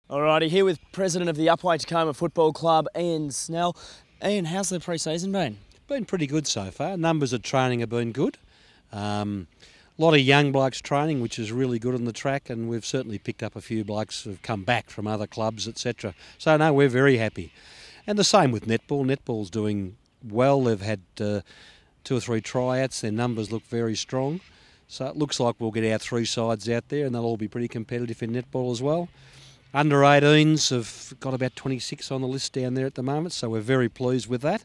Alrighty, here with President of the Upwey Tacoma Football Club, Ian Snell. Ian, how's the pre-season been? Been pretty good so far. Numbers of training have been good. A lot of young blokes training, which is really good on the track, and we've certainly picked up a few blokes who've come back from other clubs, etc. So no, we're very happy. And the same with netball. Netball's doing well. They've had 2 or 3 tryouts. Their numbers look very strong. So it looks like we'll get our 3 sides out there, and they'll all be pretty competitive in netball as well. Under 18s have got about 26 on the list down there at the moment, so we're very pleased with that.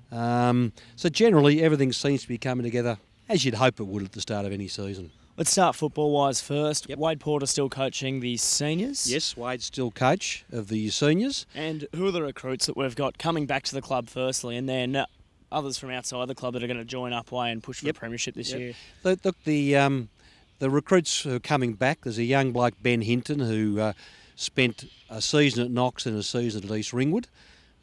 So generally, everything seems to be coming together as you'd hope it would at the start of any season. Let's start football-wise first. Yep. Wade Porter still coaching the seniors? Yes, Wade's still coach of the seniors. And who are the recruits that we've got coming back to the club firstly, and then others from outside the club that are going to join Upwey and push for the premiership this year? Look, the recruits who are coming back, there's a young bloke, Ben Hinton, who spent a season at Knox and a season at East Ringwood,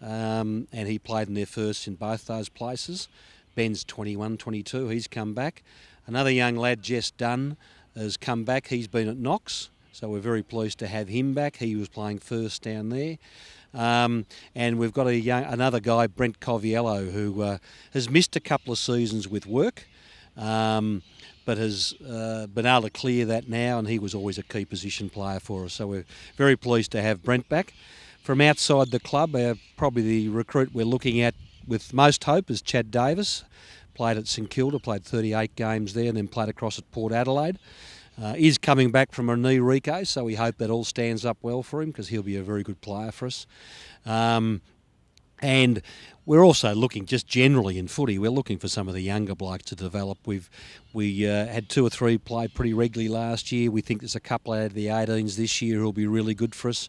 and he played in their first in both those places. Ben's 21, 22, he's come back. Another young lad, Jess Dunn, has come back. He's been at Knox, so we're very pleased to have him back. He was playing first down there. And we've got another guy, Brent Coviello, who has missed a couple of seasons with work, but has been able to clear that now, and he was always a key position player for us. So we're very pleased to have Brent back. From outside the club, probably the recruit we're looking at with most hope is Chad Davis. Played at St Kilda, played 38 games there, and then played across at Port Adelaide. Is coming back from a knee reco, so we hope that all stands up well for him because he'll be a very good player for us. And we're also looking, just generally in footy, we're looking for some of the younger blokes to develop. We had 2 or 3 play pretty regularly last year. We think there's a couple out of the 18s this year who'll be really good for us.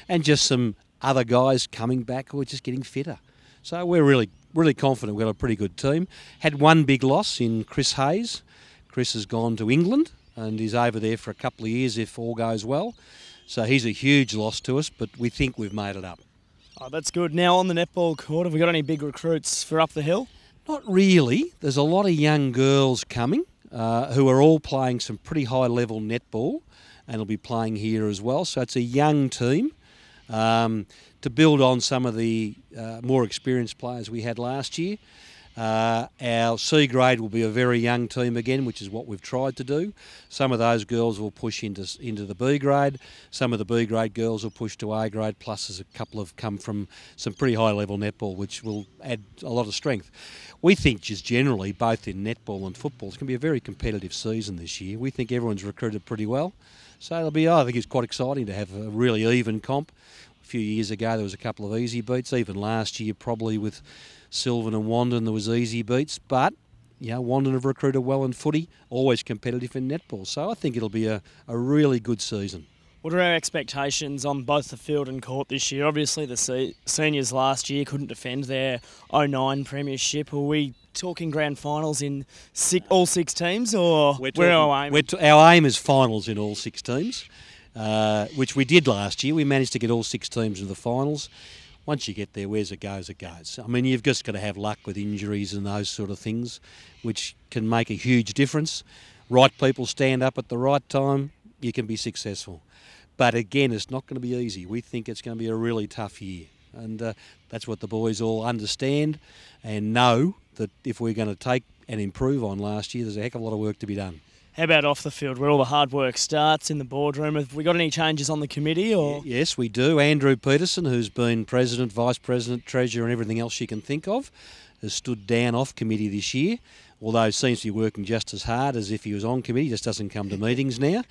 And just some other guys coming back who are just getting fitter. So we're really confident we've got a pretty good team. Had one big loss in Chris Hayes. Chris has gone to England and is over there for a couple of years if all goes well. So he's a huge loss to us, but we think we've made it up. Oh, that's good. Now on the netball court, have we got any big recruits for up the hill? Not really. There's a lot of young girls coming who are all playing some pretty high-level netball and will be playing here as well. So it's a young team to build on some of the more experienced players we had last year. Our C grade will be a very young team again, which is what we've tried to do. Some of those girls will push into the B grade. Some of the B grade girls will push to A grade, plus there's a couple have come from some pretty high level netball, which will add a lot of strength. We think just generally, both in netball and football, it's going to be a very competitive season this year. We think everyone's recruited pretty well. So I think it's quite exciting to have a really even comp. A few years ago there was a couple of easy beats. Even last year probably with Sylvan and Wandon there was easy beats. But Wandon have recruited well in footy, always competitive in netball. So I think it'll be a really good season. What are our expectations on both the field and court this year? Obviously the seniors last year couldn't defend their 09 premiership. Are we talking grand finals in all 6 teams, or where are our aim? Our aim is finals in all 6 teams, which we did last year. We managed to get all 6 teams into the finals. Once you get there, where's it goes, it goes. I mean, you've just got to have luck with injuries and those sort of things, which can make a huge difference. Right people stand up at the right time, you can be successful. But again, it's not going to be easy. We think it's going to be a really tough year. And that's what the boys all understand and know, that if we're going to take and improve on last year, there's a heck of a lot of work to be done. How about off the field, where all the hard work starts in the boardroom? Have we got any changes on the committee? Or Yes, we do. Andrew Peterson, who's been president, vice president, treasurer and everything else you can think of, has stood down off committee this year, although seems to be working just as hard as if he was on committee, just doesn't come to meetings now.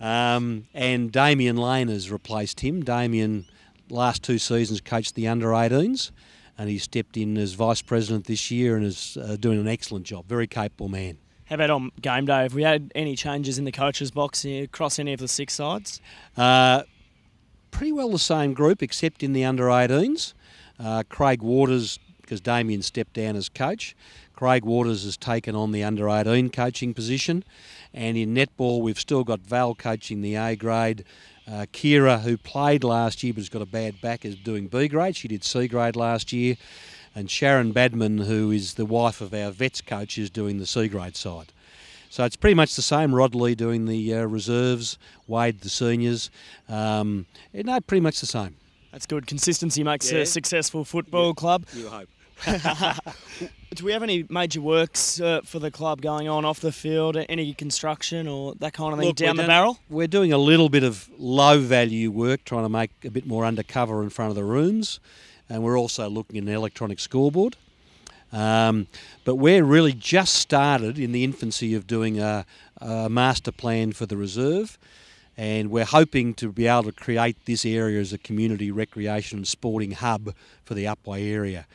And Damien Lane has replaced him. Damien, last 2 seasons, coached the under-18s, and he stepped in as vice president this year and is doing an excellent job. Very capable man. How about on game day? Have we had any changes in the coaches' box across any of the 6 sides? Pretty well the same group, except in the under-18s. Craig Waters, because Damien stepped down as coach, Craig Waters has taken on the under-18 coaching position. And in netball, we've still got Val coaching the A grade. Kira, who played last year but has got a bad back, is doing B grade. She did C grade last year. And Sharon Badman, who is the wife of our vets coach, is doing the C grade side. So it's pretty much the same. Rod Lee doing the reserves, Wade the seniors. Pretty much the same. That's good. Consistency makes a successful football club. You hope. Do we have any major works for the club going on off the field? Any construction or that kind of thing down the barrel? We're doing a little bit of low-value work, trying to make a bit more undercover in front of the rooms, and we're also looking at an electronic scoreboard. But we're really just started in the infancy of doing a master plan for the reserve, and we're hoping to be able to create this area as a community recreation and sporting hub for the Upwey area.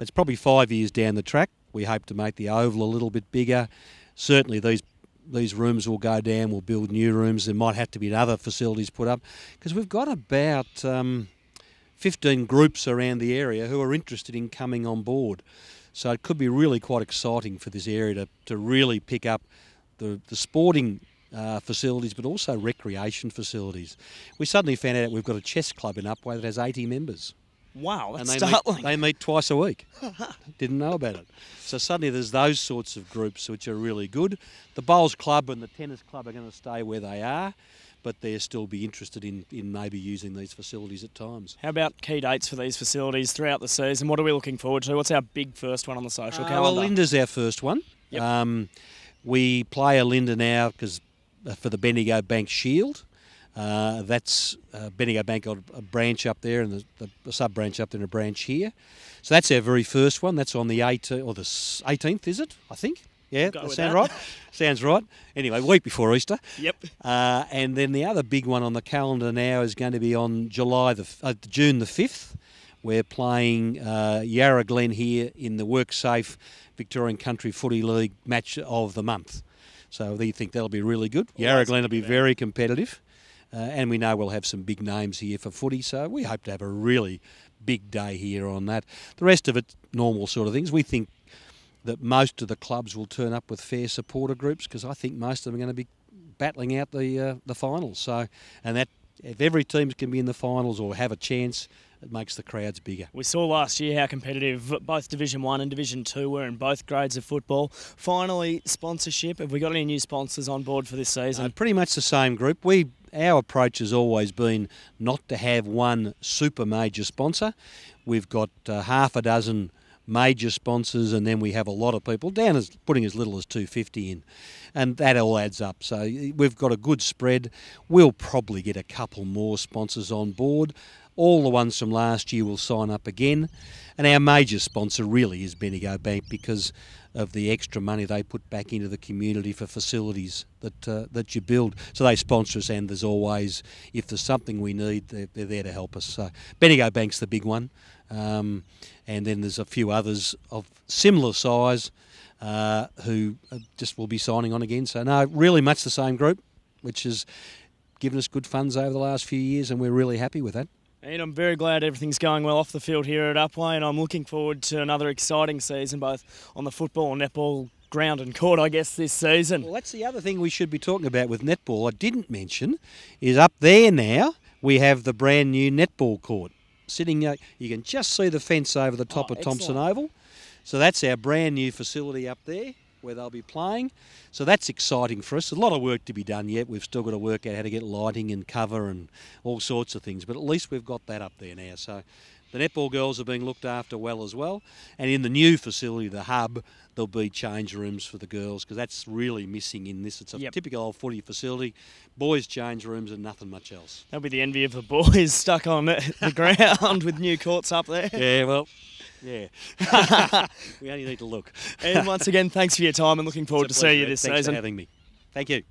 It's probably 5 years down the track. We hope to make the oval a little bit bigger. Certainly these rooms will go down. We'll build new rooms. There might have to be other facilities put up because we've got about 15 groups around the area who are interested in coming on board. So it could be really quite exciting for this area to really pick up the sporting facilities, but also recreation facilities. We suddenly found out we've got a chess club in Upwey that has 80 members. Wow, that's startling. They meet twice a week. Didn't know about it. So suddenly there's those sorts of groups which are really good. The bowls club and the tennis club are going to stay where they are, but they'll still be interested in maybe using these facilities at times. How about key dates for these facilities throughout the season? What are we looking forward to? What's our big first one on the social calendar? Well, Linda's our first one. Yep. We play a Linda now for the Bendigo Bank Shield. That's Bendigo Bank got a branch up there and the sub-branch up there and a branch here. So that's our very first one. That's on the 18th, or the 18th, is it? I think. Yeah, that sounds right. Sounds right. Anyway, week before Easter. Yep. And then the other big one on the calendar now is going to be on June the 5th. We're playing Yarra Glen here in the WorkSafe Victorian Country Footy League match of the month. So we think that'll be really good. Yarra Glen will be very competitive. And we know we'll have some big names here for footy, so we hope to have a really big day here on that. The rest of it, normal sort of things. We think that most of the clubs will turn up with fair supporter groups because I think most of them are going to be battling out the finals. So, and that if every team can be in the finals or have a chance, it makes the crowds bigger. We saw last year how competitive both Division 1 and Division 2 were in both grades of football. Finally, sponsorship. Have we got any new sponsors on board for this season? Pretty much the same group. Our approach has always been not to have one super major sponsor. We've got half a dozen major sponsors, and then we have a lot of people down as putting as little as 250 in, and that all adds up. So we've got a good spread. We'll probably get a couple more sponsors on board. All the ones from last year will sign up again, and our major sponsor really is Bendigo Bank because of the extra money they put back into the community for facilities that you build. So they sponsor us, and there's always, if there's something we need, they're there to help us. So Bendigo Bank's the big one, and then there's a few others of similar size who just will be signing on again. So no, really much the same group, which has given us good funds over the last few years, and we're really happy with that. And I'm very glad everything's going well off the field here at Upwey, and I'm looking forward to another exciting season, both on the football and netball ground and court, I guess, this season. Well, that's the other thing we should be talking about with netball. I didn't mention is up there now we have the brand new netball court. Sitting, you can just see the fence over the top of Thompson Oval. So that's our brand new facility up there where they'll be playing. So that's exciting for us. There's a lot of work to be done yet. We've still got to work out how to get lighting and cover and all sorts of things, but at least we've got that up there now. So the netball girls are being looked after well as well. And in the new facility, the hub, there'll be change rooms for the girls because that's really missing in this. It's a typical old footy facility. Boys' change rooms and nothing much else. That'll be the envy of the boys stuck on the ground with new courts up there. Yeah, well, yeah. We only need to look. And once again, thanks for your time and looking forward to seeing you this season. Thanks for having me. Thank you.